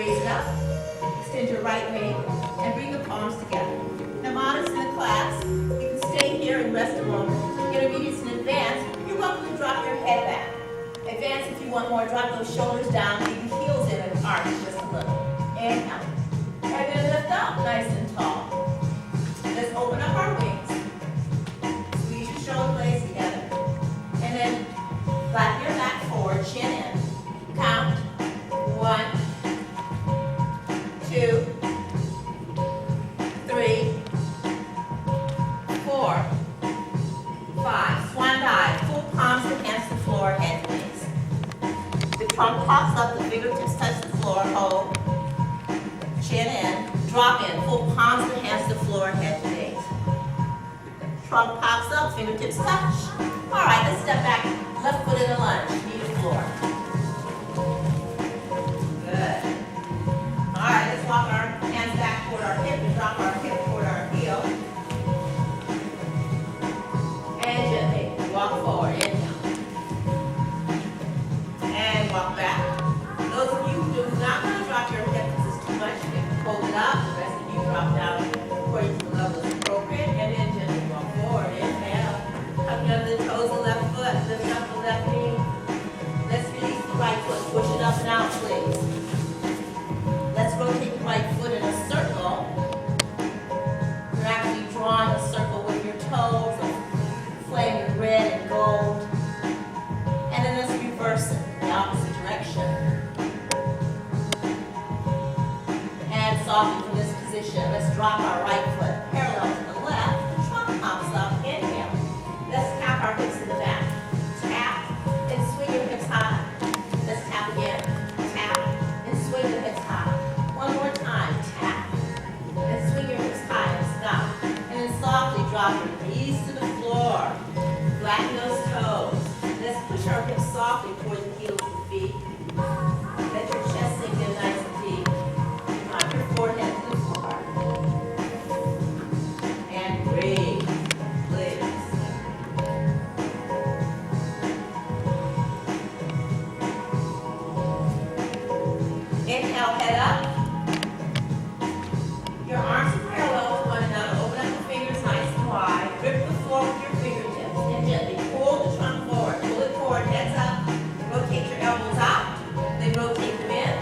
Raise it up. Extend your right leg and bring the palms together. Now, modest in the class, you can stay here and rest a moment. Intermediates and advanced, you're welcome to drop your head back. Advanced, if you want more, drop those shoulders down, leave the heels in and arch just a little. Inhale. And then lift up nice and tall. Let's open up our wings. Squeeze your shoulder blades together. And then flatten your back forward, chin in. Count. 1, 2, 3, 4, 5. Swan dive. Full palms against the floor, head to knees. The trunk pops up, the fingertips touch the floor, hold. Chin in, drop in, full palms and hands to the floor, head to knees. Trunk pops up, fingertips touch. All right, let's step back, left foot in the lunge, knee to floor. Good. All right, let's walk our hands back toward our hip and drop our hip toward our heel. And gently walk forward, inhale. And walk back. Those of you who do not want to drop your hip, much. You can hold it up, the rest of you drop down according to the level that's appropriate, and then gently walk forward. Inhale. Tuck under the toes of the left foot, lift up the left knee. Let's release the right foot, push it up and out, please. Let's rotate the right foot in a circle. You're actually drawing a circle with your toes, flaming red and gold. And then let's reverse it in the opposite direction. Softly from this position, let's drop our right foot parallel to the left. The trunk pops up. Inhale. Let's tap our hips in the back. Tap and swing your hips high. Let's tap again. Tap and swing your hips high. One more time. Tap and swing your hips high and stop. And then softly drop your knees to the floor. Flatten those toes. Let's push our hips softly toward the heels of the feet. Let your chest sink in nice and deep. Forehead to the floor. And breathe, please. Inhale, head up. Your arms are parallel with one another. Open up the fingers nice and wide. Grip the floor with your fingertips. And gently pull the trunk forward. Pull it forward, heads up. Rotate your elbows out. Then rotate them in.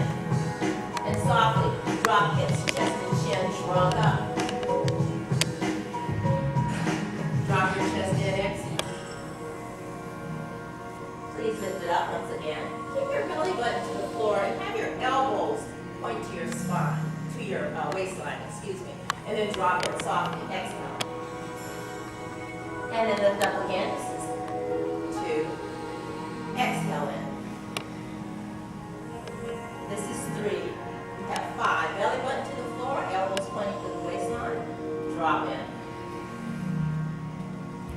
And softly drop hips, chest and chin, shrug up. Drop your chest in, exhale. Please lift it up once again. Keep your belly button to the floor and have your elbows point to your spine, to your waistline, excuse me. And then drop it softly, exhale. And then lift up again. This is 2. Exhale in. This is 3. Have 5. Belly button to the floor, elbows pointing to the waistline. Drop in.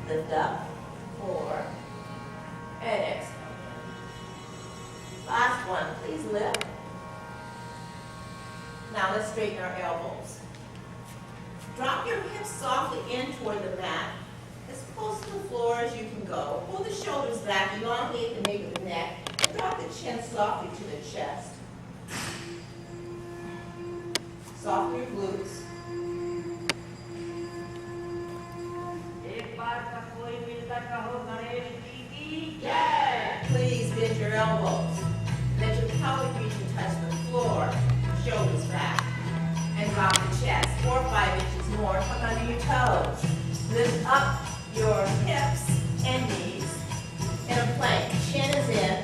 Lift up. 4. And exhale. Last one. Please lift. Now let's straighten our elbows. Drop your hips softly in toward the mat. As close to the floor as you can go. Pull the shoulders back, elongate the nape of the neck, and drop the chin softly to the chest. Soften your glutes. Please bend your elbows. Let your pelvic region touch the floor. Shoulders back. And drop the chest 4 or 5 inches more. Tuck under your toes. Lift up your hips and knees in a plank. Chin is in.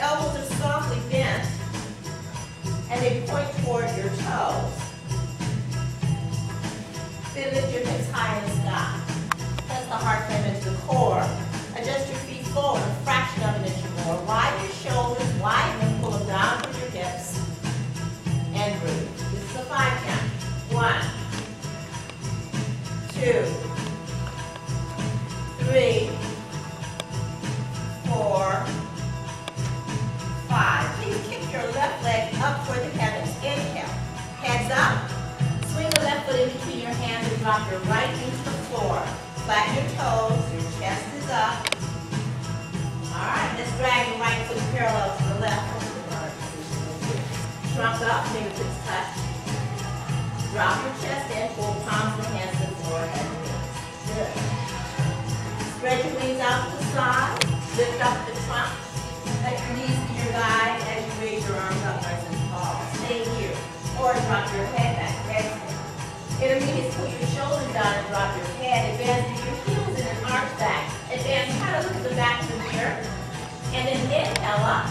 Elbows are softly bent. And they point toward your toes. Then lift your hips high in the sky. Press the heart frame into the core. Adjust your feet forward a fraction of an inch or more. Widen your shoulders, widen them, pull them down with your hips. And breathe. This is a 5 count. 1, 2, 3, 4, 5. Please kick your left leg up toward the heavens. Inhale. Heads up. Swing the left foot in between your hands and drop your right knee to the floor. Flatten your toes. Your chest is up. All right. Let's drag the right foot parallel to the left. Trunk up. Fingertips drop your chest in, pull palms and hands to the floor, head and knees. Good. Spread your wings out to the side. Lift up the trunk. Let your knees be your guide as you raise your arms up nice and tall. Stay here. Or drop your head back. Exhale. Intermediate, put your shoulders down and drop your head. Advance your heels in an arch back. Advance, kind of look at the back of the mirror. And then inhale up.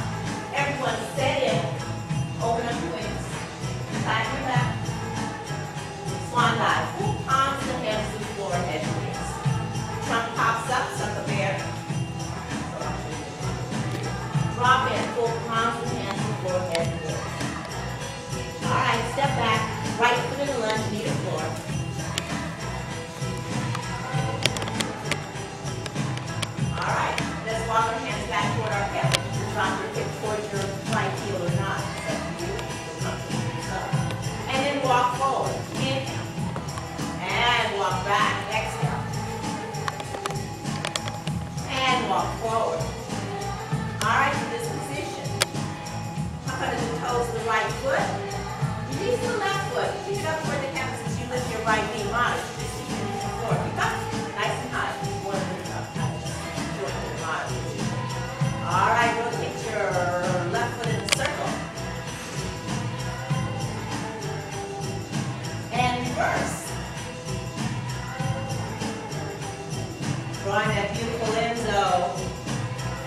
Everyone set in. Open up your wings. Tighten your back. Swan dive. Pull palms and hands to the floor, head and knees. Trunk pops up, suck a bear. Drop in, pull palms and hands to the floor, head and knees. All right, step back. Right foot in the lunge, knee to floor. All right, let's walk our hands back toward our hip. You can drop your hip towards your right heel or not. It's up to you. And then walk forward. Inhale. And walk back. Exhale. And walk forward. All right, in this position. Up under the toes of the right foot. Release the left foot. Pick it up toward the heavens as you lift your right knee. Modest. Just keep your knees forward. Pick up. Nice and high. Keep one knee up. Short and modest. All right, rotate your left foot in a circle. And reverse. Drawing that beautiful Enzo.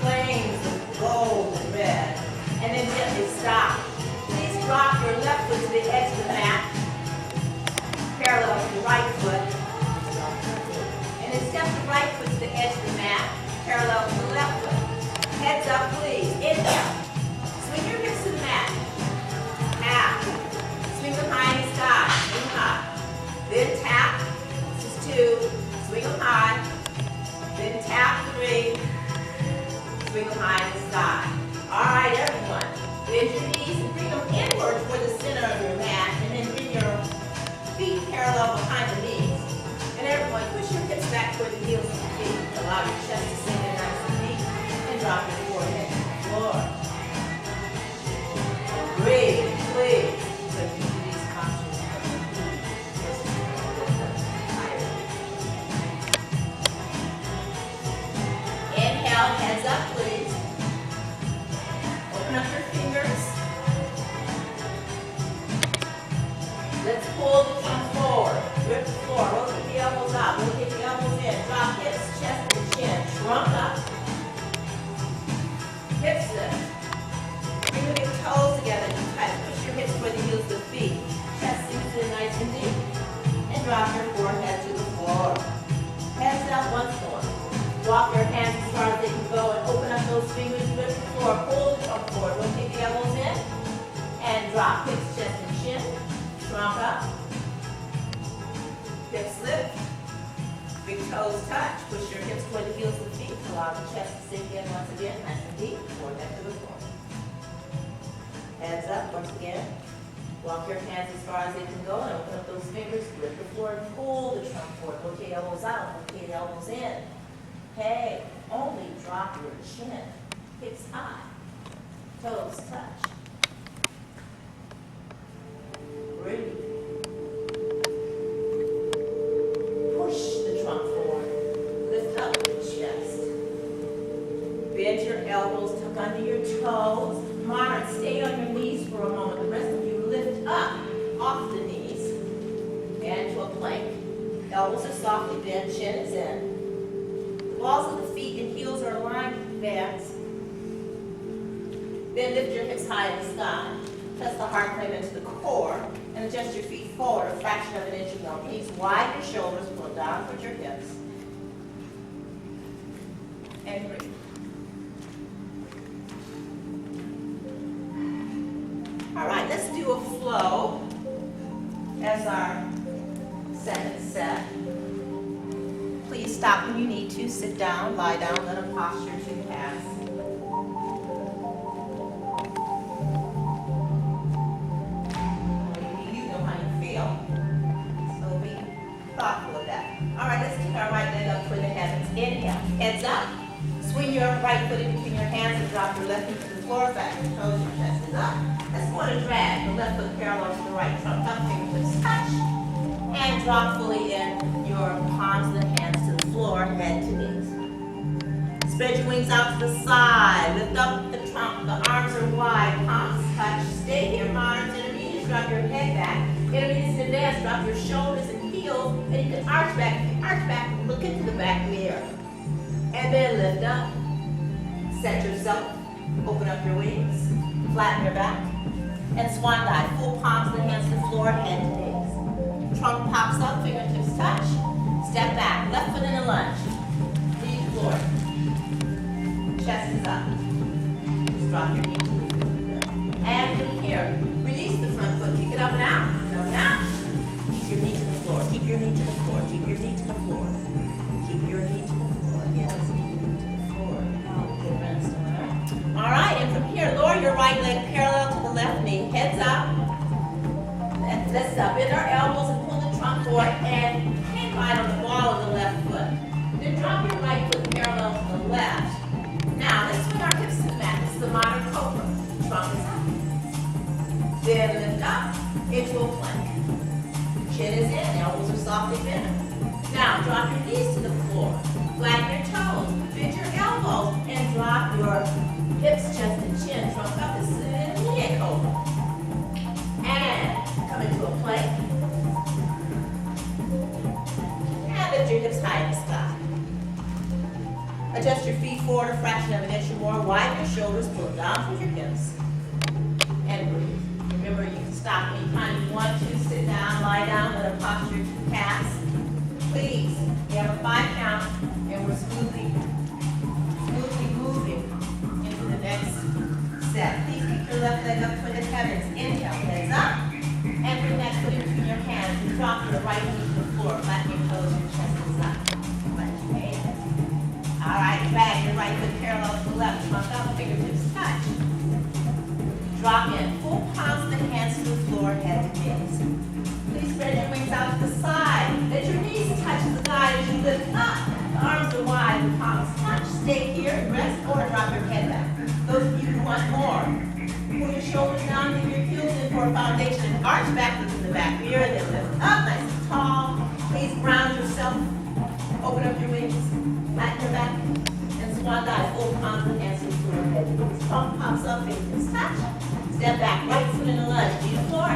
Flames of gold and red. And then gently stop. Please drop your left foot to the edge of the mat. Parallel with your right foot. And then step the right foot to the edge of the mat. Parallel with the left foot. Heads up, please. Inhale. Swing your hips to the mat. Half. Swing them high in the sky. Swing high. Then tap. This is 2. Swing them high. Then tap 3. Swing them high in the sky. All right, everyone. Bend your knees and bring them inward toward the center of your mat. And then bring your feet parallel behind the knees. And everyone, push your hips back toward the heels of the feet. Allow your chest to sink in nice and deep. And drop your forehead to the floor. Breathe, please. So you do these postures. Inhale, hands up, please. Open up your fingers. Let's pull the trunk forward. Grip the floor. Rotate the elbows out. Rotate the elbows in. Drop hips, chest, and chin. Trunk up. Hips lift. Bring the big toes together and try to push your hips toward the heels of the feet. Chest sinks in nice and deep. And drop your forehead to the floor. Hands up once more. Walk your hands as far as they can go and open up those fingers. Grip the floor. Pull the trunk forward. Rotate the elbows in. And drop hips, chest, and chin. Trunk up. Hips lift. Big toes touch. Push your hips toward the heels of the feet. Allow the chest to sink in once again. Nice and deep. Forehead to the floor. Hands up once again. Walk your hands as far as they can go and open up those fingers. Grip the floor and pull the trunk forward. Rotate elbows out. Rotate elbows in. Hey, only drop your chin. Hips high. Toes touch. Breathe. Push the trunk forward. Lift up the chest. Bend your elbows, tuck under your toes. Moderate, stay on your knees for a moment. The rest of you lift up off the knees and to a plank. Elbows are softly bent, chin is in. The balls of the feet and heels are aligned with the backs. Then lift your hips high in the sky. Press the heart frame into the core and adjust your feet forward a fraction of an inch or more. Please widen your shoulders, pull down towards your hips. And breathe. All right, let's do a flow as our second set. Please stop when you need to. Sit down, lie down, let a posture to pass. You know how you feel. So be thoughtful of that. All right, let's take our right leg up toward the heavens. Inhale, heads up. Swing your right foot in between your hands and drop your left knee to the floor. Back your toes, your chest is up. Let's go on a drag. The left foot parallel to the right. Trunk up, fingertips touch. And drop fully in your palms of the hands to the floor, head to knees. Spread your wings out to the side. Lift up the trunk. The arms are wide. Palms touch. Stay here, moderns. Intermediates, drop your head back. Intermediates and advanced, drop your shoulders and heels. And you can arch back. If you arch back, look into the back mirror. And then lift up. Set yourself. Open up your wings. Flatten your back. And swan dive. Full palms of the hands to the floor, head to knees. Trunk pops up, fingertips touch. Step back. Left foot in a lunge. Lead the floor. Chest is up. Just drop your knee to the floor. And from here, release the front foot. Kick it up and out. Up and out. Keep your knee to the floor. Keep your knee to the floor. Keep your knee to the floor. Keep your knee to the floor. Yes, keep your knee to the floor. Good rest. All right, and from here, lower your right leg parallel to the left knee. Heads up. Lift up. Bend our elbows and pull the trunk forward and hang right on the ball of the left foot. Then drop your right foot parallel to the left. Now, let's swing our hips to the mat. This is the modern cobra. Trunk is up. Then lift up into a plank. Chin is in, elbows are softly bent. Now, drop your knees to the floor. Flatten your toes. Bend your elbows and drop your hips, chest, and chin. Trunk up. This is an intermediate cobra. And come into a plank. And lift your hips high in the sky. Adjust your feet forward a fraction of an inch or more. Widen your shoulders, pull them down towards your hips. And breathe. Remember, you can stop anytime you want to. Sit down, lie down, let a posture to calves. Please, we have a 5 count, and we're smoothly moving into the next set. Please keep your left leg up toward the heavens. Inhale, legs up. And bring that foot in between your hands. And drop your right knee to the floor. Flatten your toes, your chest is up. Let your hands. All right, drag your right foot parallel to the left. Trunk up, fingertips touch. Drop in. Full palms of the hands to the floor, head to knees. Please spread your wings out to the side. Let your knees touch the guide as you lift up. The arms are wide, the palms touch. Stay here, rest, or drop your head back. Those of you who want more, pull your shoulders down, give your heels in for a foundation. Arch back, look in the back mirror, then lift up, nice and tall. Please ground yourself. Open up your wings, flatten your back, and swan dive. Full palms and hands to the floor, head to knees. Trunk pops up, fingertips touch. Step back, right foot in a lunge, knee to the floor.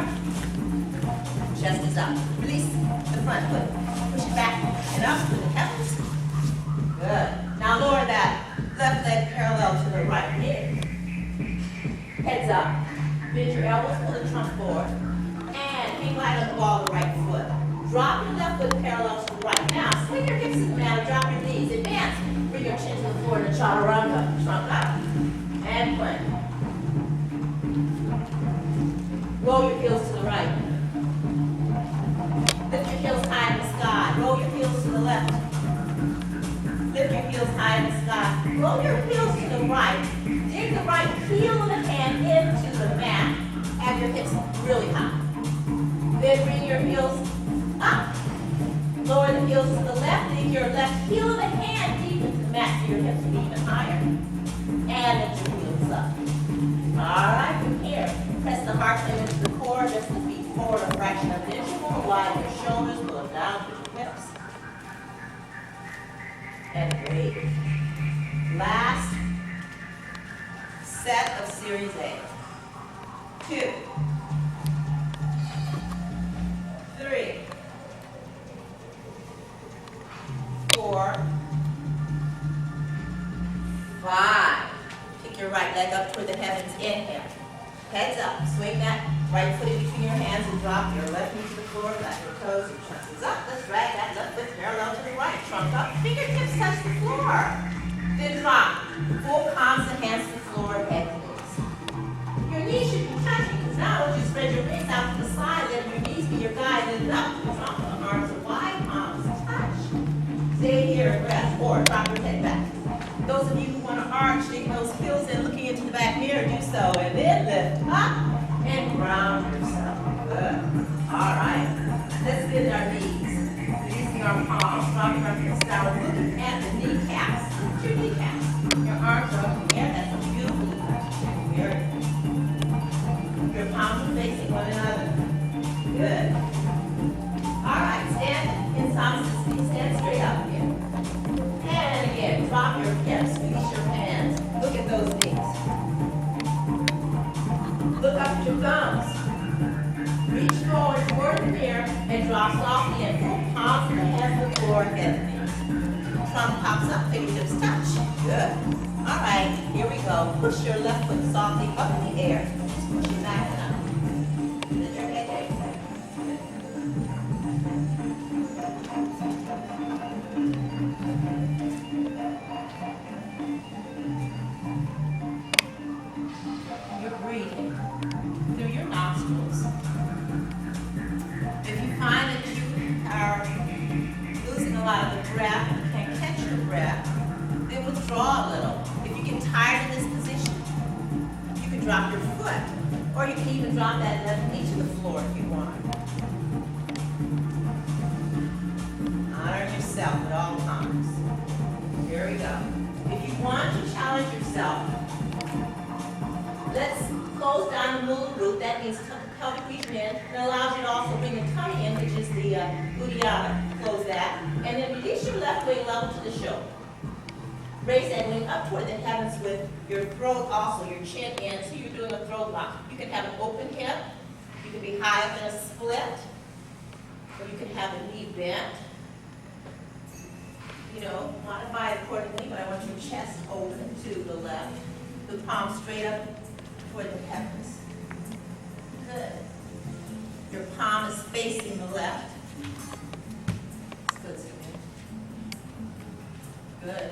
Chest is up. Release the front foot. Push it back and up to the heavens. Good. Now lower that left leg parallel to the right knee. Heads up. Bend your elbows, pull the trunk forward. And hang light on the ball of the right foot. Drop your left foot parallel to the right. Now, swing your hips to the mat, drop your knees. Advance. Bring your chin to the floor in a chaturanga. Trunk up. And plank. Roll your heels to the right. Lift your heels high in the sky. Roll your heels to the left. Lift your heels high in the sky. Roll your heels to the right. Dig the right heel of the hand into the mat. Have your hips really high. Then bring your heels up. Lower the heels to the left. Dig your left heel of the hand deep into the mat so your hips will be even higher. And lift your heels up. All right, from here, press the heart center into the core. Just the feet forward a fraction of an inch or more. Widen your shoulders, pull them down to your hips. And breathe. Last set of series A. 2, 3, 4, 5. Kick your right leg up toward the heavens. Inhale. Heads up. Swing that right foot in between your hands and drop your left knee to the floor. Flatten your toes. Your chest is up. Let's drag that left foot parallel to the right. Trunk up. Fingertips touch the floor. Then drop. Full palms and hands to the floor. Head to knees. Your knees should be touching because now as you spread your wings out to the side, let your knees be your guide. Then up. Trunk. The arms are wide. Palms touch. Stay here and rest. Or drop your head back. Those of you who want to arch, dig those heels in, looking into the back mirror, do so. And then lift up and ground yourself. Good. All right. Let's bend our knees. Releasing our palms. Dropping our hips down. Looking at the kneecaps. Look at your kneecaps. Your arms are up in the air. That's a beautiful touch. Very good. Your palms are facing one another. Good. All right. Drop softly and pull palms and the hands to the floor and head knees. Trunk pops up, fingertips touch. Good. All right, here we go. Push your left foot softly up in the air. Just push it back and up. Lift your head down. You're breathing through your nostrils. If you find that you are losing a lot of the breath, you can't catch your breath, then withdraw a little. If you get tired in this position, you can drop your foot, or you can even drop that left knee to the floor if you want. Honor yourself at all times. Here we go. If you want to challenge yourself, let's close down the middle root. That means pelvic region in. It allows you to also bring the tummy in, which is the Uddiyana. Close that. And then release your left wing level to the shoulder. Raise that wing up toward the heavens with your throat also, your chin in, so you're doing a throat lock. You can have an open hip. You can be high up in a split. Or you can have a knee bent. You know, modify it accordingly, but I want your chest open to the left. The palms straight up toward the heavens. Good. Your palm is facing the left. Good, Susan. Good.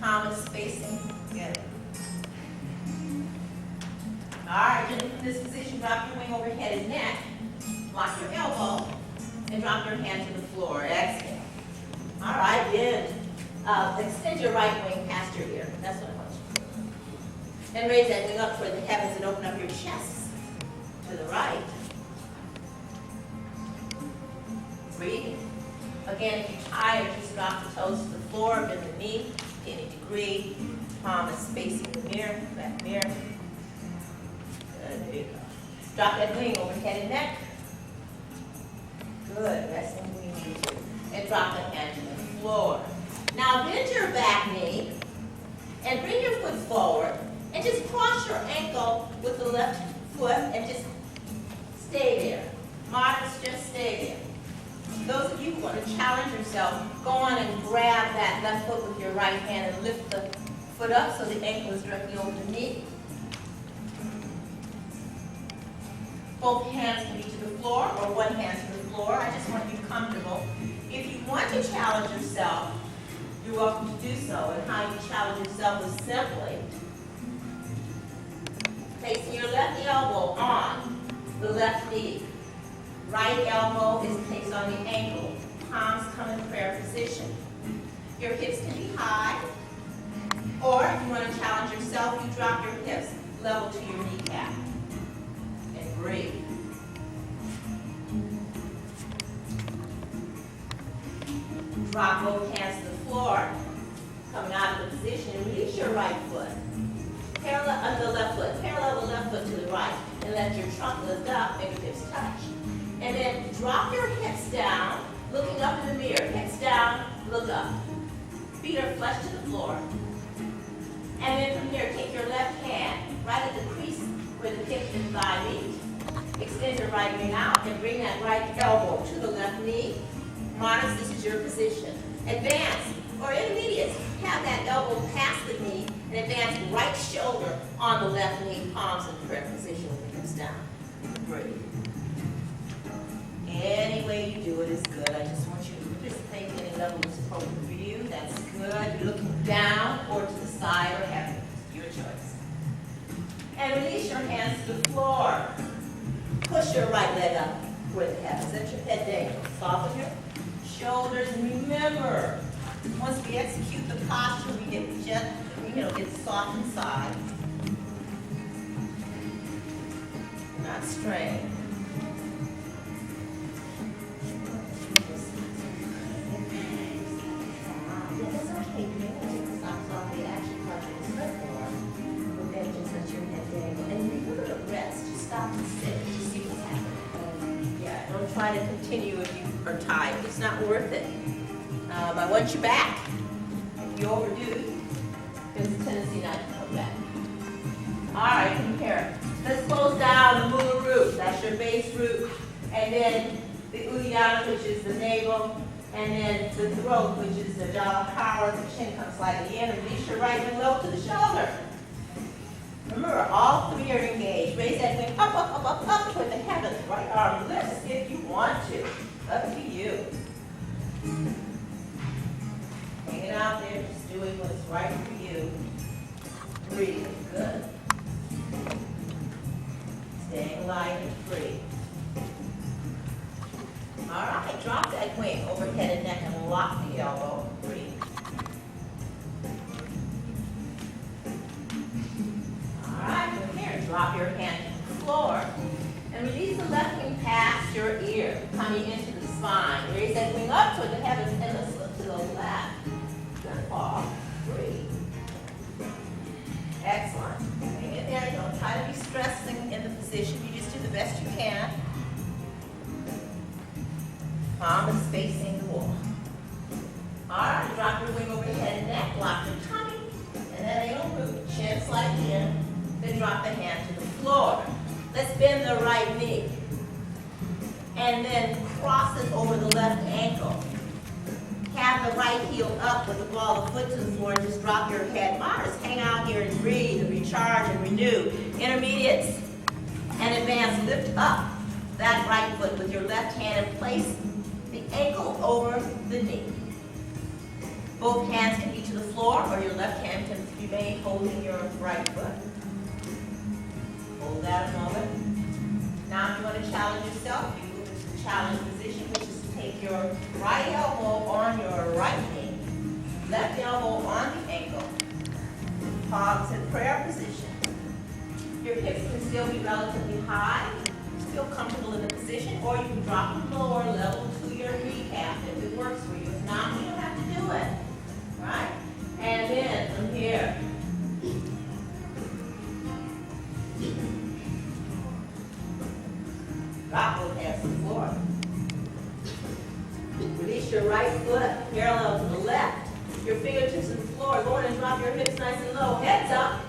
Palm is facing. Good. All right, in this position, drop your wing over head and neck. Lock your elbow and drop your hand to the floor. Exhale. All right, then extend your right wing past your ear. That's what I want you to do. And raise that wing up toward the heavens and open up your chest to the right. Breathing. Again, if you're tired, just drop the toes to the floor, bend the knee, any degree. Palm is facing the mirror, back mirror. Good, there you go. Drop that wing over head and neck. Good, resting wing easy. And drop the hand to the floor. Now bend your back knee and bring your foot forward and just cross your ankle with the left foot and just stay there. Modest, just stay there. Those of you who want to challenge yourself, go on and grab that left foot with your right hand and lift the foot up so the ankle is directly over the knee. Both hands can be to the floor or one hand to the floor. I just want you comfortable. If you want to challenge yourself, you're welcome to do so. And how you challenge yourself is simply placing your left elbow on the left knee. Right elbow is placed on the ankle. Palms come in prayer position. Your hips can be high. Or if you want to challenge yourself, you drop your hips level to your kneecap. And breathe. Drop both hands to the floor, coming out of the position, and release your right foot. Parallel the left foot, parallel the left foot to the right, and let your trunk lift up, fingertips touch. And then drop your hips down, looking up in the mirror. Hips down, look up. Feet are flush to the floor. And then from here, take your left hand right at the crease where the hip and thigh meet. Extend your right knee out and bring that right elbow to the left knee. Modest, this is your position. Advance, or intermediate, have that elbow past the knee and advance right shoulder on the left knee, palms in prayer position with the hips down. Breathe. Any way you do it is good. I just want you to participate in any level that's appropriate for you. That's good. You're looking down or to the side or heaven. Your choice. And release your hands to the floor. Push your right leg up toward the heavens. Let your head down. Soften your shoulders. And remember, once we execute the posture, we get get soft inside. Not strained. Try to continue if you are tired. It's not worth it. I want you back. If you overdo, there's a tendency not to come back. All right, from here. Let's close down the mula root. That's your base root. And then the Uddiyana, which is the navel, and then the throat, which is the jaw power. The chin comes slightly in. Release your right wing low to the shoulder. Remember, all three are engaged. Raise that wing up, up, up, up, up toward the heavens. Right arm lifts if you want to. Up to you. Hanging out there, just doing what's right for you. Breathe. Good. Staying light and free. All right, drop that wing over head and neck and lock the elbow. Breathe. All right, from here, drop your hand to the floor and release the left wing past your ear, coming into the spine. Raise that wing up toward the heavens and let's look to the left. Good ball. Breathe. Excellent. Hang in there. Don't try to be stressing in the position. You just do the best you can. Palm is facing the wall. All right, drop your wing over your head and neck, lock your tummy, and then angle root, chin slightly in, then drop the hand to the floor. Let's bend the right knee, and then cross it over the left ankle. Have the right heel up with the ball of the foot to the floor, and just drop your head. Mars, hang out here and breathe and recharge and renew. Intermediates and advanced, lift up that right foot with your left hand and place the ankle over the knee. Both hands can be to the floor, or your left hand can remain holding your right foot. Hold that a moment. Now if you want to challenge yourself, you move into the challenge position, which is to take your right elbow on your right knee, left elbow on the ankle, palms in prayer position. Your hips can still be relatively high, feel comfortable in the position, or you can drop them lower level to your kneecap if it works for you. If not, you don't have to do it. Right? And then from here, drop both hands to the floor. Release your right foot parallel to the left. Your fingertips to the floor. Go ahead and drop your hips nice and low. Heads up.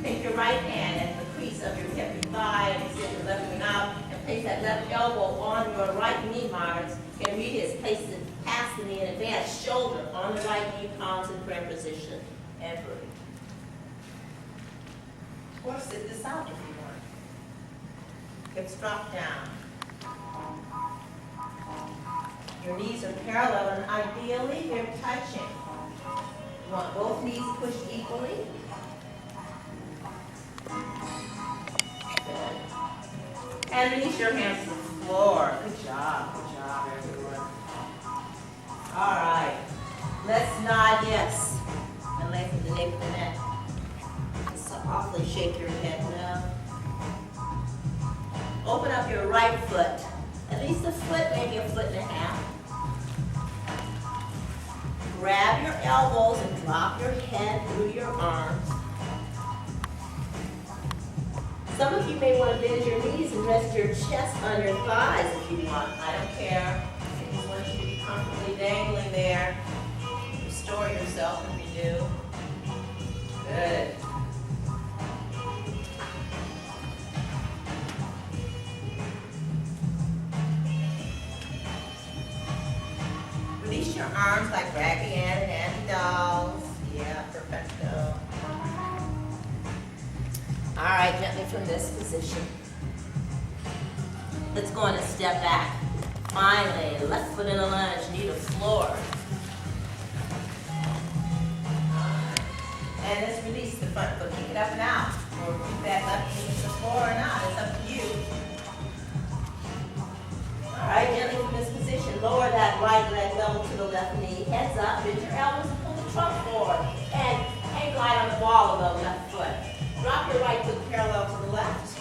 Take your right hand at the crease of your hip and thigh and extend your left wing out and place that left elbow on your right knee, Mars. Intermediates, place it past the knee and advance shoulder on the right knee, palms in prayer position. And breathe. Or sit this out if you want. Hips drop down. Your knees are parallel and ideally they're touching. You want both knees pushed equally. Good. And release your hands to the floor. Good job, everyone. All right. Let's nod yes. And lengthen the nape of the neck. Softly shake your head now. Open up your right foot. At least a foot, maybe a foot and a half. Grab your elbows and drop your head through your arms. Some of you may want to bend your knees and rest your chest on your thighs if you want. I don't care. I just want you to be comfortably dangling there. Restore yourself and renew. Good. Release your arms like Raggedy Ann and Andy dolls. Yeah, perfecto. All right, gently from this position. Let's go on and step back. Finally, left foot in a lunge, knee to floor. And let's release the front foot, kick it up and out. Or keep that left knee to the floor or not, it's up to you. All right, gently from this position, lower that right leg level to the left knee. Heads up, bend your elbows and pull the trunk forward. And hang glide on the ball of the left foot. Drop your right foot parallel to the left.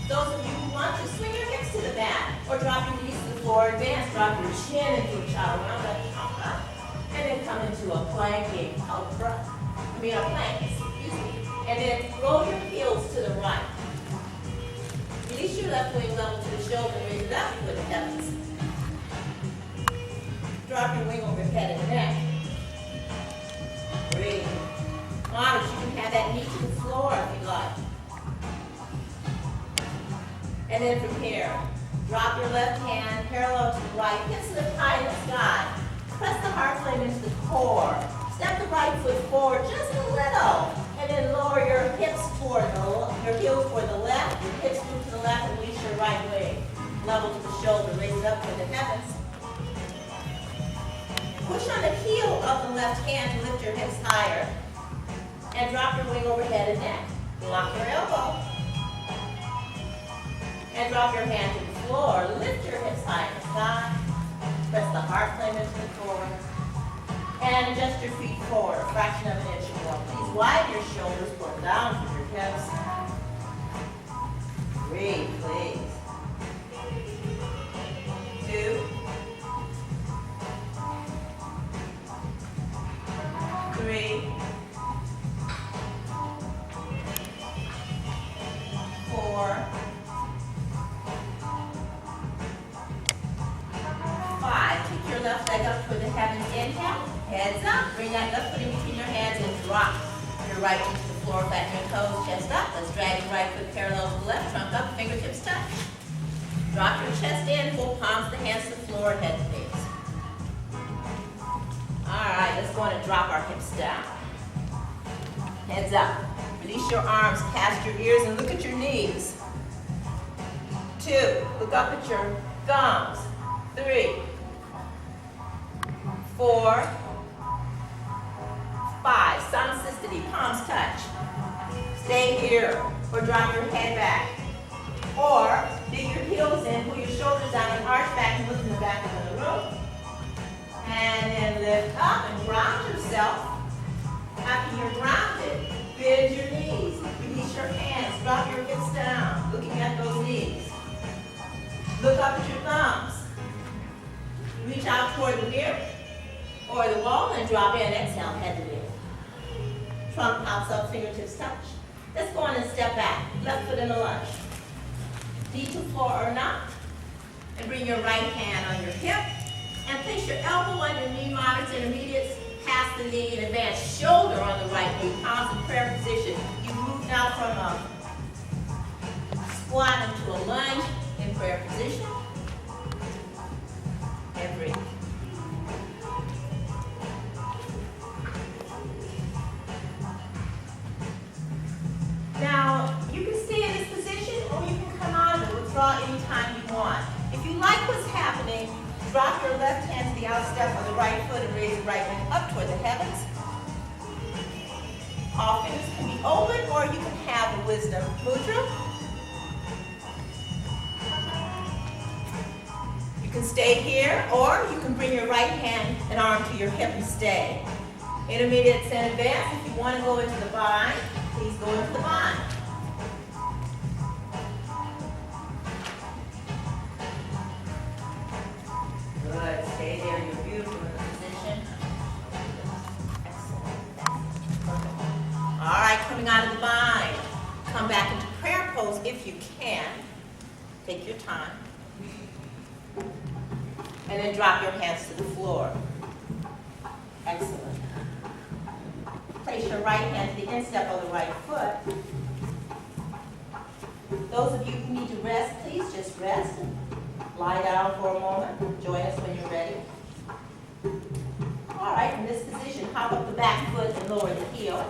Those of you who want to, swing your hips to the mat. Or drop your knees to the floor, advance, drop your chin into a chaturanga, up. And then come into a planking, a plank, excuse me. And then roll your heels to the right. Release your left wing level to the shoulder, raise it up with the heavens. Drop your wing over your head and neck. Breathe. Honor, you can have that knee to the floor if you like. And then from here, Drop your left hand parallel to the right, hips lift high in the sky. Press the heart flame into the core. Step the right foot forward just a little, and then lower your hips toward your heels toward the left. Your hips move to the left and release your right leg. Level to the shoulder, raise it up toward the heavens. Push on the heel of the left hand to lift your hips higher. And drop your weight over head and neck. Lock your elbow. And drop your hand to the floor. Lift your hips high in the sky. Press the heart flame into the core. And adjust your feet forward, a fraction of an inch or more. Please widen your shoulders, pull down through your hips. Breathe, please. 2, 3, 4, 5. Kick your left leg up toward the heavens. Inhale, heads up. Bring that left foot in between your hands and drop your right into the floor. Flatten your toes, chest up. Let's drag your right foot parallel to the left. Trunk up, fingertips touch. Drop your chest in, pull palms of the hands to the floor, head to knees. All right, let's go on and drop our hips down. Heads up. Release your arms past your ears and look at your knees. 2, look up at your thumbs. 3, 4, 5. Samsistiti, palms touch. Stay here or drop your head back. Or dig your heels in, pull your shoulders down and arch back and look in the back of the room. And then lift up and ground yourself. After you're grounded, bend your knees. Release your hands, drop your hips down, looking at those knees. Look up at your thumbs. Reach out toward the mirror or the wall and drop in. Exhale, head to knee. Trunk pops up, fingertips touch. Let's go on and step back. Left foot in a lunge. Knee to floor or not. And bring your right hand on your hip. And place your elbow on your knee, moderates, intermediates, past the knee, and advance shoulder on the right knee. Palms in prayer position. You move now from a squat into a lunge in prayer position. And breathe. Now, you can stay in this position or you can come out and withdraw anytime you want. If you like what's happening, drop your left hand to the outstep of the right foot and raise the right leg up toward the heavens. All fingers can be open or you can have the wisdom mudra. You can stay here or you can bring your right hand and arm to your hip and stay. Intermediates and advanced, if you want to go into the bind, please go into the bind. Good. Stay there. You're beautiful in the position. Excellent. All right, coming out of the bind. Come back into prayer pose if you can. Take your time. And then drop your hands to the floor. Excellent. Place your right hand to the instep of the right foot. Those of you who need to rest, please just rest. Lie down for a moment. Join us when you're ready. All right, in this position, hop up the back foot and lower the heel.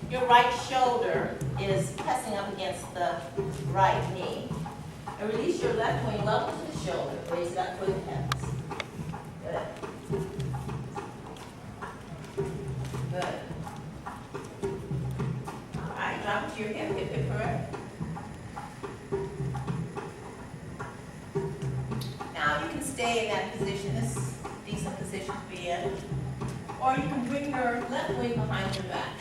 Your right shoulder is pressing up against the right knee. And release your left wing level to the shoulder. Raise it up toward the heavens. Good. Good. All right, drop it to your hip, hip, hip, correct. Now you can stay in that position, this decent position to be in. Or you can bring your left wing behind your back.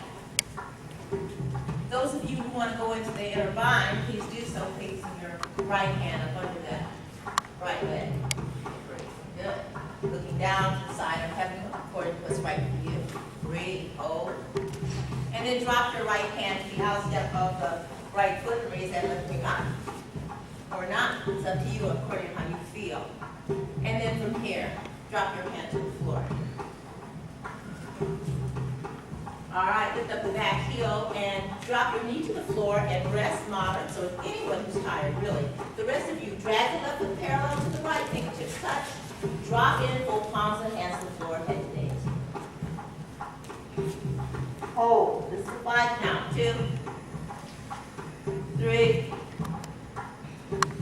Those of you who want to go into the inner bind, please do so, placing your right hand up under that right leg. Good. Looking down to the side of heaven according to what's right for you. Breathe, hold. And then drop your right hand to the outstep of the right foot and raise that left wing up. Or not, it's up to you according to how you feel. And then from here, drop your hand to the floor. All right, lift up the back heel and drop your knee to the floor and rest moderate. So if anyone who's tired, really. The rest of you, drag the left foot parallel to the right, fingertips touch. Drop in, both palms and hands to the floor, head to knees. Hold. This is a 5 count. 2, 3,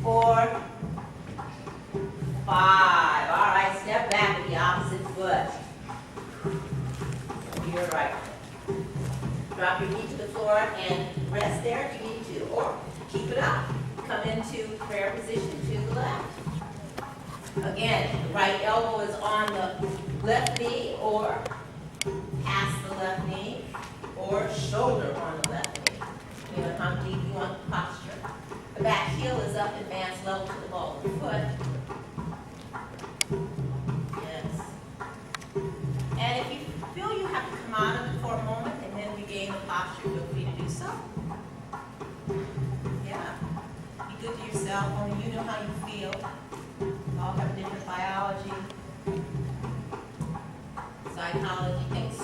4, 5. All right, step back with the opposite foot. Your right. Drop your knee to the floor and rest there if you need to, or keep it up. Come into prayer position to the left. Again, the right elbow is on the left knee or past the left knee or shoulder on the left knee. You know how deep you want the posture. The back heel is up, advanced level to the ball of the foot. Yes. And if you feel you have to come out of it for a moment and then regain the posture, feel free to do so. Yeah. Be good to yourself. Only you know how you feel. We all have different biology, psychology. Things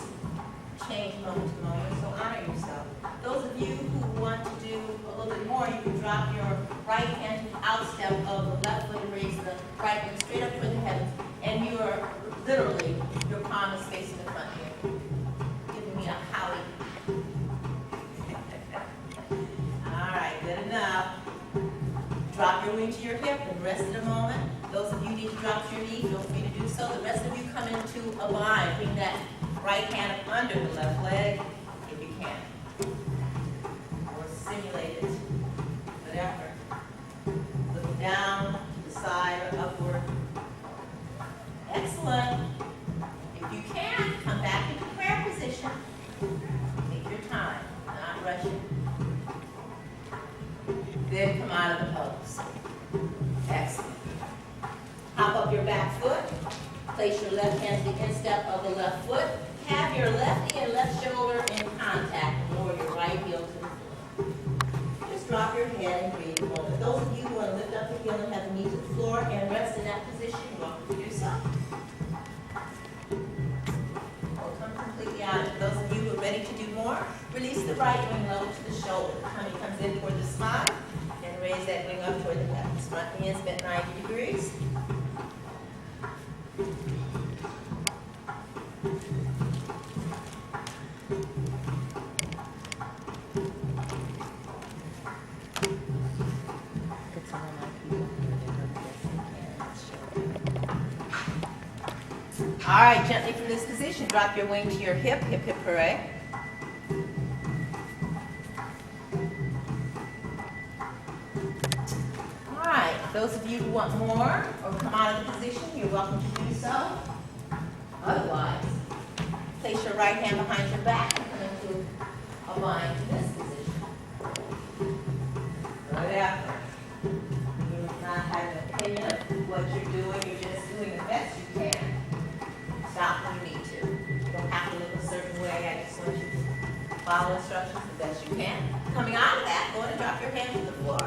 change moment to moment, so honor yourself. Those of you who want to do a little bit more, you can drop your right hand to the outstep of the left foot and raise the right one straight up toward the heavens. And you are literally, your palm is facing the front here. Giving me a howdy. All right, good enough. Drop your wing to your hip and rest it a moment. Those of you who need to drop your knee, feel free to do so. The rest of you come into a bind. Bring that right hand up under the left leg if you can. Or simulate it. Whatever. Looking down to the side or upward. Excellent. If you can, come back into prayer position. Take your time, not rushing. Then come out of the pose. Excellent. Hop up your back foot. Place your left hand to the instep of the left foot. Have your left knee and left shoulder in contact. Lower your right heel to the floor. Just drop your head and breathe a moment. Those of you who want to lift up the heel and have the knee to the floor and rest in that position, you're welcome to do so. Or come completely out of it. Those of you who are ready to do more, release the right wing level to the shoulder. The tummy comes in toward the spine. Raise that wing up toward the heavens. Front knee is bent 90 degrees. All right, gently from this position, drop your wing to your hip, hip, hip, hooray. Those of you who want more or come out of the position, you're welcome to do so. Otherwise, place your right hand behind your back and come into a bind to this position. Whatever. You're not having an opinion of what you're doing, you're just doing the best you can. Stop when you need to. You don't have to look a certain way. I just want you to follow instructions the best you can. Coming out of that, go ahead and drop your hand to the floor.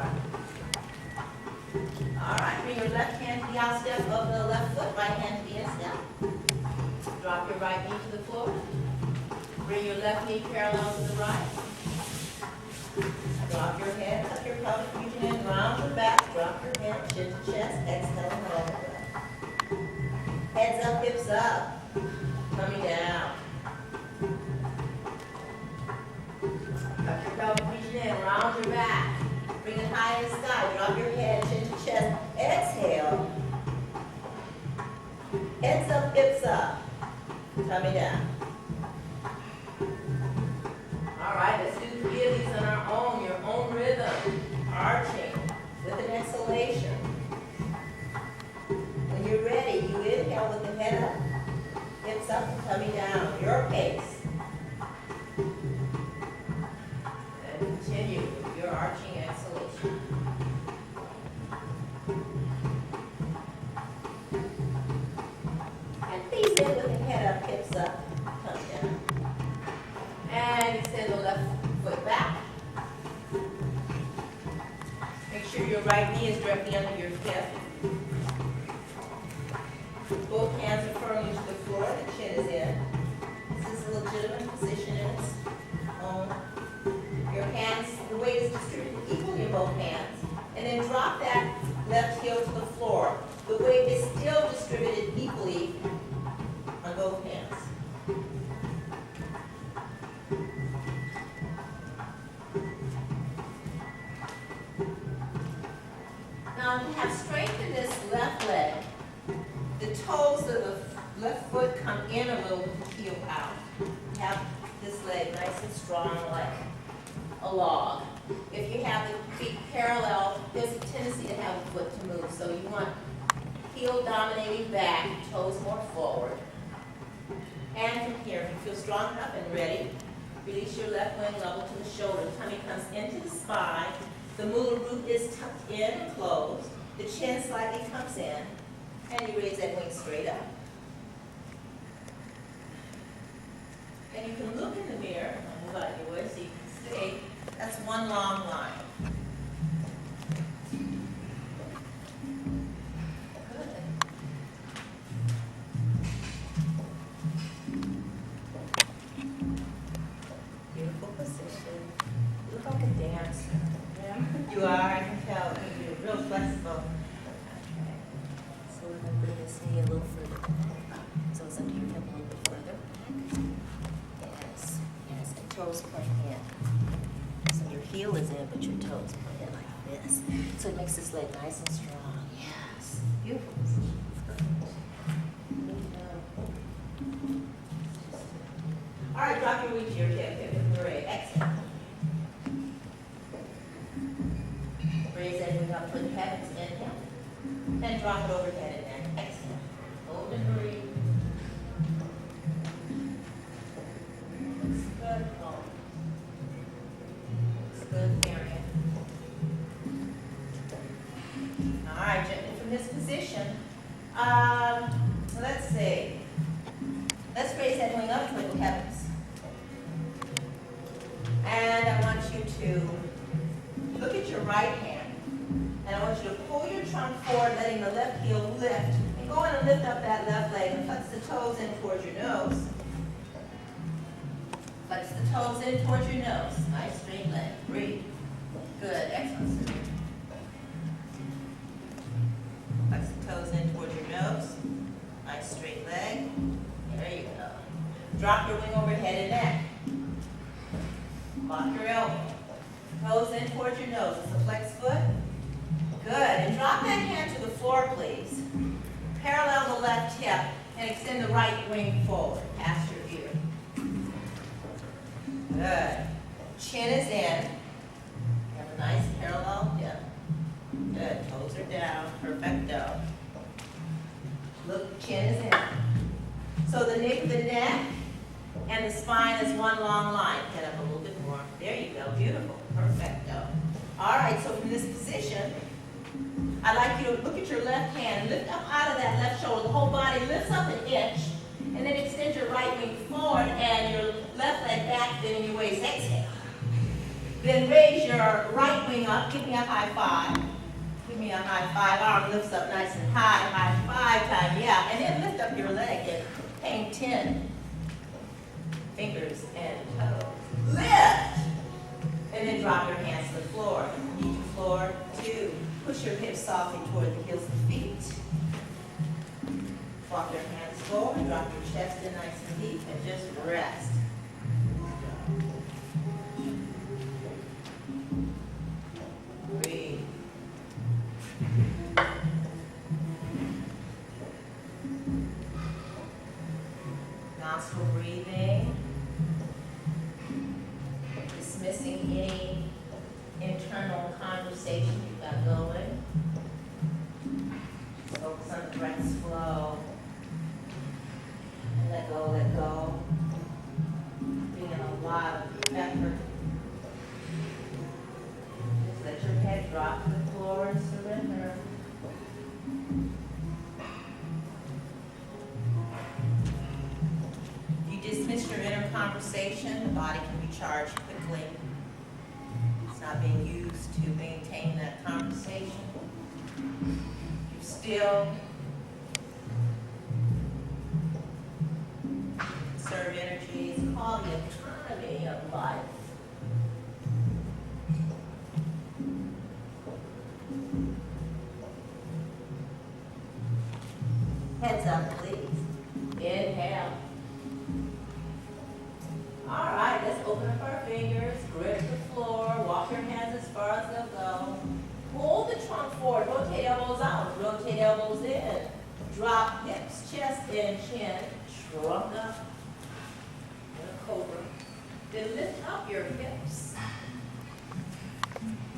All right, bring your left hand to the outstep of the left foot, right hand to the instep. Drop your right knee to the floor. Bring your left knee parallel to the right. Drop your head, tuck your pelvic region in, round your back, drop your head, chin to chest, exhale, and let it go. Heads up, hips up, coming down. Tuck your pelvic region in, round your back. Bring it high in the sky. Drop your head, chin to chest. Exhale. Heads up, hips up. Coming down. All right, let's do 3 of these on our own, your own rhythm. Arching with an exhalation. When you're ready, you inhale with the head up, hips up, and coming down. Your pace. And continue with your arching exhalation. And please end with the head up, hips up, come down. And extend the left foot back. Make sure your right knee is directly under your hip. Both hands are firmly to the floor, the chin is in. This is a legitimate position and it's weight is distributed equally in both hands. And then drop that left heel to the floor. The weight is still distributed equally on both hands. Now you have strength in this left leg. The toes of the left foot come in a little with the heel out. You have this leg nice and strong like a log. If you have the feet parallel, there's a tendency to have the foot to move. So you want heel dominating back, toes more forward. And from here, if you feel strong enough and ready, release your left wing level to the shoulder. The tummy comes into the spine. The mula root is tucked in and closed. The chin slightly comes in. And you raise that wing straight up. And you can look in the mirror. I'll move out of your way so you can see. That's one long line. Good. Beautiful position. You look like a dancer. Yeah. You are, I can tell. You're real flexible. Okay. So we're going to bring this knee a little further. So it's under your hip a little bit further. Yes. Yes. And toes point in. So your heel is in, but your toes point in like this. So it makes this leg nice and strong. Yes. Beautiful position. All right, drop your weight to your hip. Great. Exhale. Raise that wing up toward the heavens. Inhale. And drop it overhead and then exhale. Hold and breathe. Looks good. Hold. Looks good, Marion. All right, gently from this position. Let's see. Let's raise that wing up toward the heavens. And I want you to look at your right hand. And I want you to pull your trunk forward, letting the left heel lift. And go on and lift up that left leg and flex the toes in towards your nose. Flex the toes in towards your nose. Nice straight leg. Breathe. Good. Excellent. Flex the toes in towards your nose. Nice straight leg. There you go. Drop your wing over head and neck. Lock your elbow. Toes in towards your nose. It's a flex foot. Good. And drop that hand to the floor, please. Parallel the left hip and extend the right wing forward past your ear. Good. Chin is in. You have a nice parallel hip. Good. Toes are down. Perfecto. Look, chin is in. So the nape of the neck and the spine is one long line. Head up a little bit more. There you go. Beautiful. Perfecto. All right, so from this position, I'd like you to look at your left hand, lift up out of that left shoulder. The whole body lifts up an inch, and then extend your right wing forward and your left leg back, then in your waist. Exhale. Then raise your right wing up. Give me a high five. Give me a high five. Arm lifts up nice and high. High five time. Yeah. And then lift up your leg and hang 10 fingers and toes. Lift. And then drop your hands to the floor. Knee to floor. 2. Push your hips softly toward the heels of the feet. Walk your hands forward. Drop your chest in nice and deep and just rest. Breathe. Nostril breathing. Dismissing any internal conversation you've got going. Focus on the breath's flow. And let go, let go. Bring in a lot of effort. Just let your head drop to the floor and surrender. If you dismiss your inner conversation, the body can be charged quickly. It's not being used to maintain that conversation. You're still conserve energies, call the economy of life.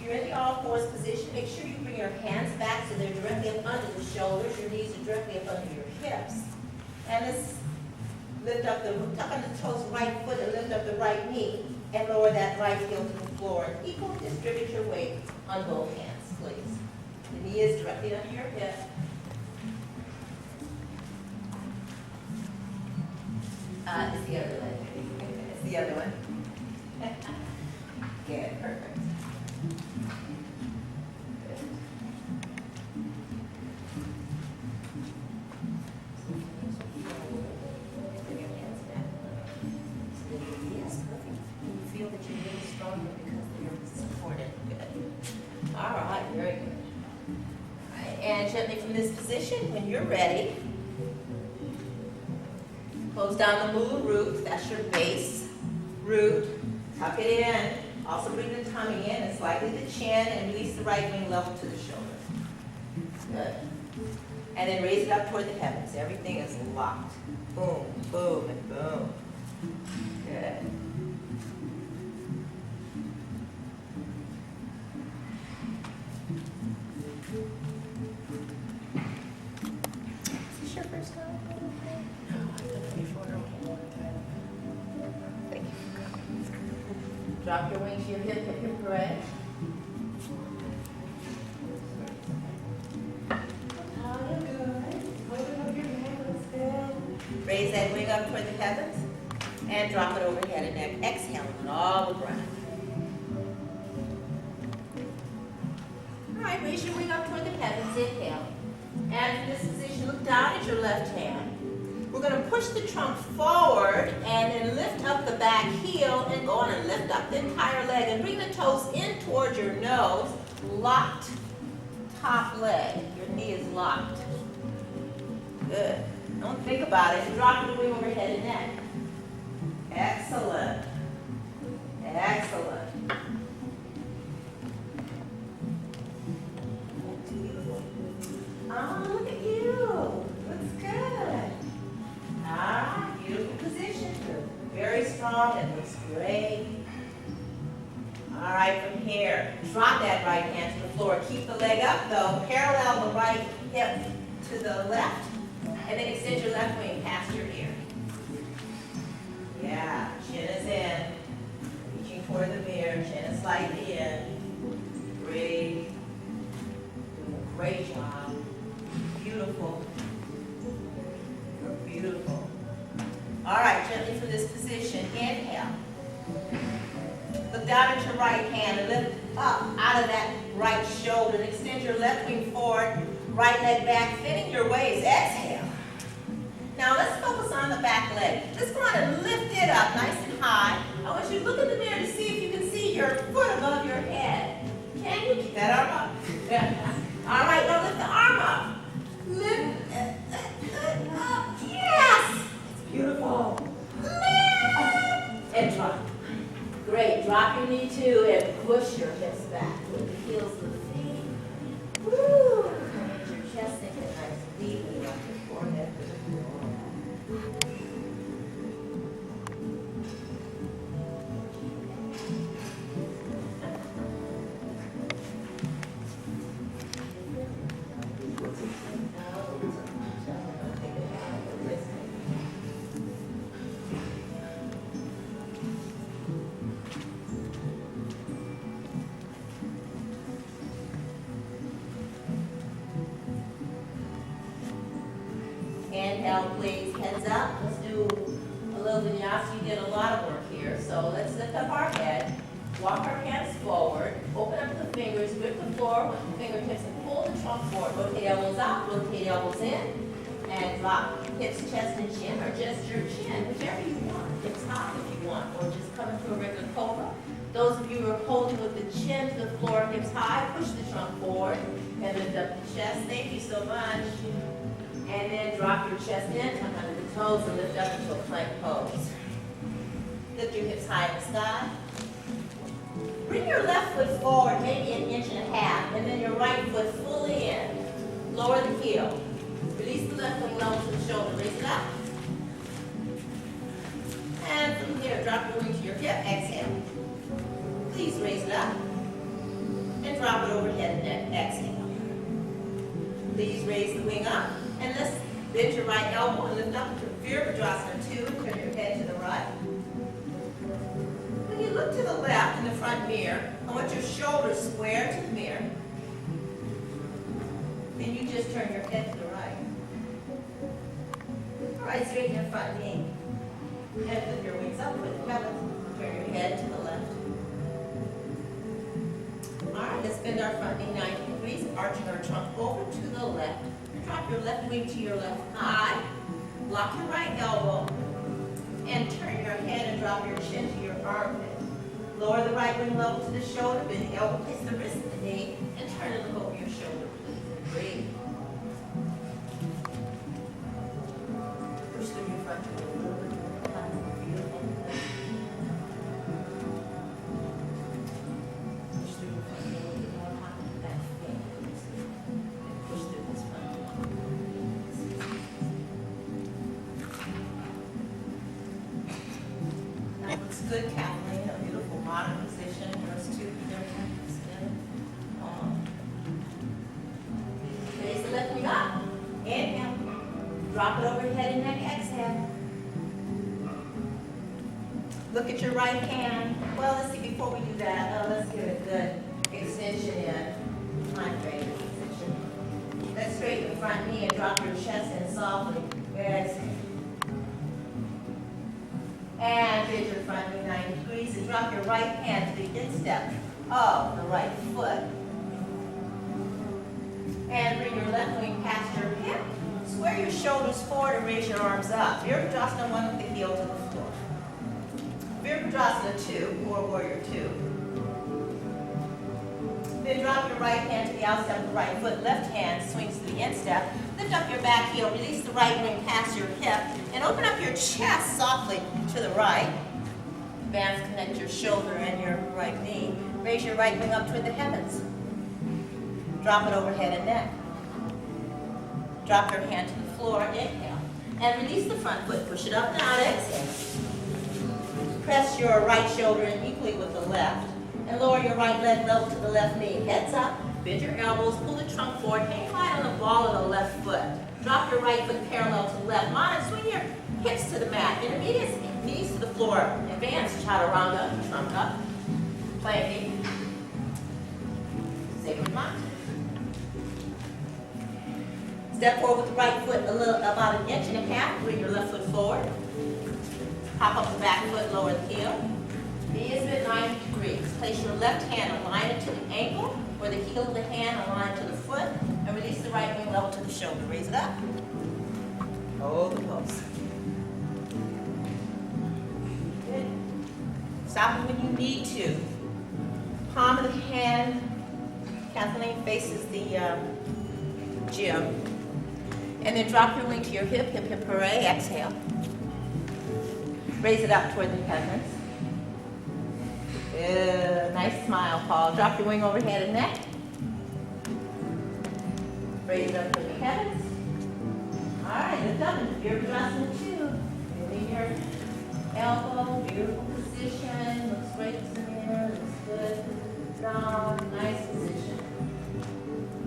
You're in the all fours position. Make sure you bring your hands back so they're directly up under the shoulders. Your knees are directly up under your hips. And let's lift up tuck under the toes, right foot, and lift up the right knee, and lower that right heel to the floor. And equally distribute your weight on both hands, please. The knee is directly under your hip. It's the other leg. It's the other one. Good, perfect. Good. Bring your hands back. Yes, perfect. You feel that you're really stronger because you're supported. Good. All right, very good. All right, and gently from this position, when you're ready, close down the mula root, that's your base root. Tuck it in. Also bring the tummy in and slightly the chin and release the right wing level to the shoulder. Good. And then raise it up toward the heavens. Everything is locked. Boom, boom, and boom. Good. Is this your first time? No, I've done it before. Thank you. Drop your wings to your hip bridge. Raise that wing up toward the heavens and drop it over head and neck. Exhale on all the breath. All right, raise your wing up toward the heavens. Inhale. And in this position, look down at your left hand. We're going to push the trunk forward and then lift up the back heel and go on and lift up the entire leg and bring the toes in towards your nose. Locked top leg. Your knee is locked. Good. Don't think about it. Drop your wing over head and neck. Excellent. Excellent. Oh, look at you. Looks good. Ah, beautiful position. Very strong. It looks great. All right, from here, drop that right hand to the floor. Keep the leg up, though. Parallel the right hip to the left. And then extend your left wing past your ear. Yeah, chin is in. Reaching toward the mirror. Chin is slightly in. Breathe. Doing a great job. Beautiful. You're beautiful. All right, gently from this position, inhale. Look down at your right hand and lift up out of that right shoulder and extend your left wing forward, right leg back, fitting your waist. Exhale. Now let's focus on the back leg. Let's go on and lift it up nice and high. I want you to look in the mirror to see if you can see your foot above your head. Can you keep that arm up? All right, now lift the arm up. Lift it up. Yes! It's beautiful. Lift! And drop. Great. Drop your knee too and push your hips back with the heels of the feet. Woo! And your chest in nice deeply up your forehead to the floor. Inhale, please. Heads up. Let's do a little vinyasa. You did a lot of work here. So let's lift up our head. Walk our hands forward. Open up the fingers. Grip the floor with the fingertips and pull the trunk forward. Rotate elbows out. Rotate elbows in. And drop hips, chest, and chin. Or just your chin. Whichever you want. Hips high if you want. Or just come into a regular cobra. Those of you who are holding with the chin to the floor, hips high, push the trunk forward. And lift up the chest. Thank you so much. And then drop your chest in, tuck under the toes, and lift up into a plank pose. Lift your hips high in the sky. Bring your left foot forward, maybe an inch and a half, and then your right foot fully in. Lower the heel. Release the left wing level to the shoulder. Raise it up. And from here, drop your wing to your hip. Exhale. degrees. Raise it up. And drop it overhead and neck. Exhale. Please raise the wing up. And let's bend your right elbow and lift up to Virabhadrasana 2 and turn your head to the right. When you look to the left in the front mirror, I want your shoulders square to the mirror. Then you just turn your head to the right. All right, straighten your front knee. And lift your wings up with the heavens. Turn your head to the left. All right, let's bend our front knee 90 degrees, arching our trunk over to the left. Drop your left wing to your left thigh. Block your right elbow. And turn your head and drop your chin to your armpit. Lower the right wing level to the shoulder, bend the elbow, place the wrist in the knee, and turn it over your shoulder, please. Breathe. Push through your front toe a little bit more. Beautiful. Push through your front toe a little bit more. That thing. And push through this front. That looks good, Kathleen. A beautiful modern position. Yours too. Raise the left knee up. Inhale. Drop it over head and neck. Exhale. Look at your right hand. Well, let's see, before we do that, let's give it a good extension in. My favorite position. Let's straighten the front knee and drop your chest in softly. Exhale. And bend your front knee 90 degrees and drop your right hand to the instep of the right foot. And bring your left wing past your hip. Square your shoulders forward and raise your arms up. Virabhadrasana 1 with the heel to the floor. Virabhadrasana 2, or Warrior 2. Then drop your right hand to the outstep of the right foot. Left hand swings to the instep. Lift up your back heel. Release the right wing past your hip. And open up your chest softly to the right. Bands connect your shoulder and your right knee. Raise your right wing up toward the heavens. Drop it over head and neck. Drop your hand to the floor. Inhale. And release the front foot. Push it up and out. Exhale. Press your right shoulder in equally with the left. And lower your right leg level to the left knee. Heads up. Bend your elbows. Pull the trunk forward. Hang light on the ball of the left foot. Drop your right foot parallel to the left. Mana, swing your hips to the mat. Intermediate knees to the floor. Advance chaturanga. Trunk up. Planking. Sacred mountain. Step forward with the right foot about an inch and a half. Bring your left foot forward. Hop up the back foot, lower the heel. Knee is at 90 degrees. Place your left hand, align it to the ankle, or the heel of the hand, align it to the foot, and release the right wing level to the shoulder. Raise it up. Hold the pose. Good. Stop it when you need to. Palm of the hand, Kathleen, faces the gym. And then drop your wing to your hip, hip, hip, hooray. Exhale. Raise it up toward the heavens. Good. Nice smile, Paul. Drop your wing over head and neck. Raise it up toward the heavens. All right, lift up into Virabhadrasana 2. Bending your elbow, beautiful position. Looks great to the mirror. Looks good. Down. Nice position.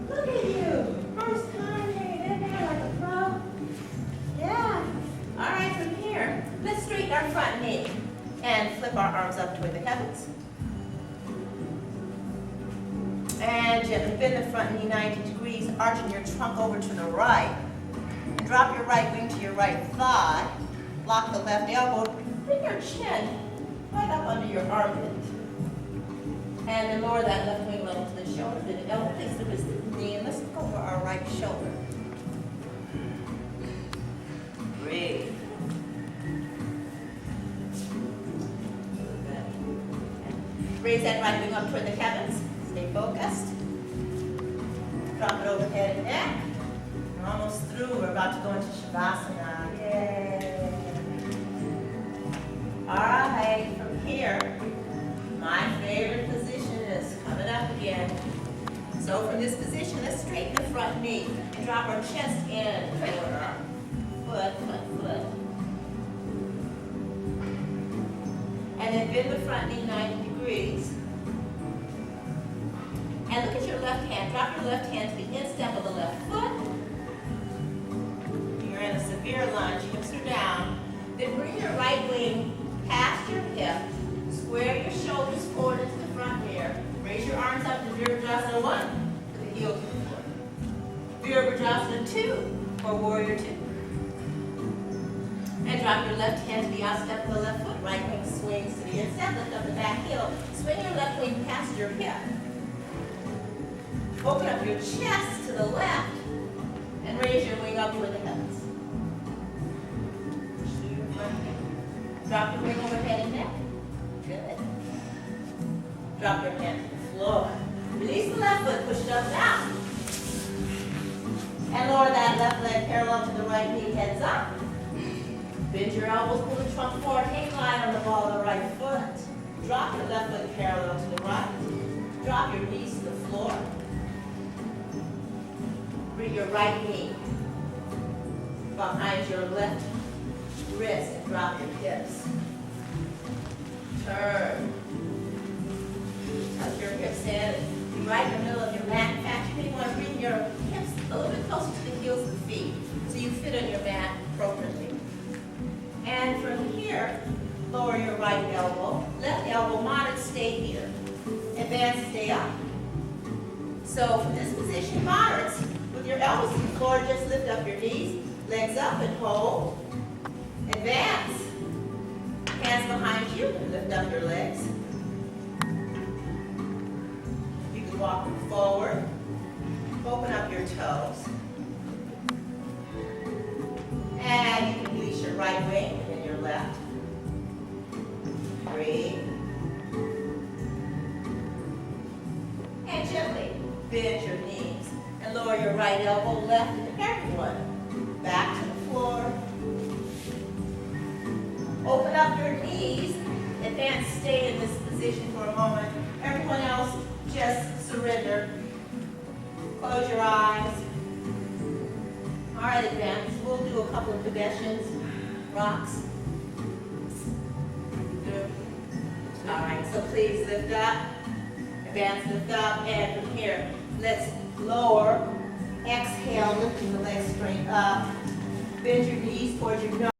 Look at you. First time hanging in there like a pro. Yeah. All right, from here, let's straighten our front knee and flip our arms up toward the heavens. And gently bend the front knee 90 degrees, arching your trunk over to the right. And drop your right wing to your right thigh. Lock the left elbow. Bring your chin right up under your armpit. And then lower that left wing level to the shoulder. Then the elbow place the wrist at the knee. And let's look over our right shoulder. Breathe. Raise that right wing up toward the heavens. Stay focused. Drop it over head and neck. We're almost through. We're about to go into Shavasana. Yay. All right, from here, my favorite position is coming up again. So from this position, let's straighten the front knee and drop our chest in toward our foot. And then bend the front knee 90 degrees. And look at your left hand. Drop your left hand to the instep of the left foot. You're in a severe lunge. Hips are down. Then bring your right wing past your hip. Square your shoulders forward into the front here. Raise your arms up to Virabhadrasana 1. Put the heel to the floor. Virabhadrasana 2 or Warrior 2. And drop your left hand to the outstep of the left foot. Right wing swings to the instep. Lift up the back heel. Swing your left wing past your hip. Open up your chest to the left and raise your wing up toward the heavens. Drop your wing over head and neck. Good. Drop your hand to the floor. Release the left foot, push it up now. And lower that left leg parallel to the right knee, heads up. Bend your elbows, pull the trunk forward, hang line on the ball of the right foot. Drop your left foot parallel to the right. Drop your knees to the floor. Bring your right knee behind your left wrist and drop your hips. Turn. Tuck your hips in. Be right in the middle of your mat. In fact, you may want to bring your hips a little bit closer to the heels of the feet so you fit on your mat appropriately. And from here, lower your right elbow. Left elbow, moderate, stay here. Advance, stay up. So from this position, moderates, with your elbows to the floor, just lift up your knees, legs up and hold. Advance. Hands behind you and lift up your legs. You can walk them forward. Open up your toes. And you can release your right wing and then your left. Breathe. And gently bend your knees and lower your right elbow left and everyone. Back to the floor. Open up your knees. Advance, stay in this position for a moment. Everyone else, just surrender. Close your eyes. All right, advance. We'll do a couple of Tibetans, rocks. Good. All right, so please lift up. Advance, lift up, and from here, let's lower. Exhale, lifting the legs straight up. Bend your knees towards your nose.